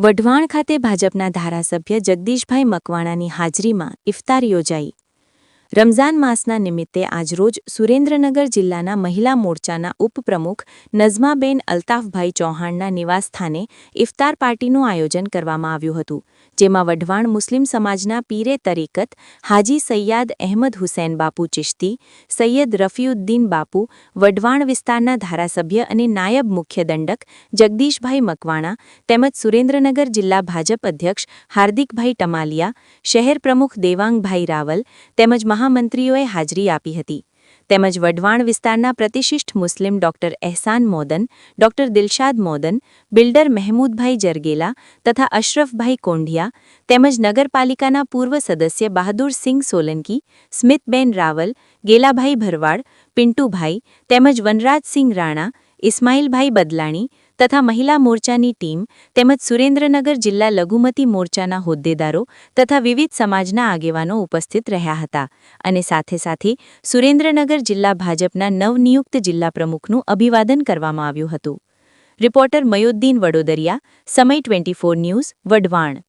વઢવાણ ખાતે ભાજપના ધારાસભ્ય જગદીશભાઈ મકવાણાની હાજરીમાં ઇફતાર યોજાઈ. રમઝાન માસના નિમિત્તે આજરોજ સુરેન્દ્રનગર જિલ્લાના મહિલા મોરચાના ઉપપ્રમુખ નઝમાબેન અલ્તાફભાઈ ચૌહાણના નિવાસસ્થાને ઇફતાર પાર્ટીનું આયોજન કરવામાં આવ્યું હતું, જેમાં વઢવાણ મુસ્લિમ સમાજના પીરે તરીકત હાજી સૈયદ અહેમદ હુસૈન બાપુ ચિશ્તી, સૈયદ રફીઉદ્દીન બાપુ, વઢવાણ વિસ્તારના ધારાસભ્ય અને નાયબ મુખ્ય દંડક જગદીશભાઈ મકવાણા તેમજ સુરેન્દ્રનગર જિલ્લા ભાજપ અધ્યક્ષ હાર્દિકભાઈ ટમાલિયા, શહેર પ્રમુખ દેવાંગભાઈ રાવલ તેમજ મહામંત્રીઓએ હાજરી આપી હતી. તેમજ વઢવાણ વિસ્તારના પ્રતિષ્ઠિત મુસ્લિમ doctor Ehsan Modan, doctor Dilshad Modan, builder Mahemudbhai Jargela તથા અશરફભાઈ કોંઢિયા તેમજ નગરપાલિકાના પૂર્વ સદસ્ય બહાદુરસિંહ સોલંકી, સ્મિતબેન રાવલ, ગેલાભાઈ ભરવાડ, પિન્ટુભાઈ તેમજ વનરાજસિંહ રાણા, ઇસ્માઇલભાઈ બદલાણી તથા મહિલા મોરચાની ટીમ તેમજ સુરેન્દ્રનગર જિલ્લા લઘુમતી મોરચાના હોદ્દેદારો તથા વિવિધ સમાજના આગેવાનો ઉપસ્થિત રહ્યા હતા અને સાથે સુરેન્દ્રનગર જિલ્લા ભાજપના નવનિયુક્ત જિલ્લા પ્રમુખનું અભિવાદન કરવામાં આવ્યું હતું. રિપોર્ટર મયુદ્દીન વડોદરિયા, સમય 24 ન્યૂઝ, વઢવાણ.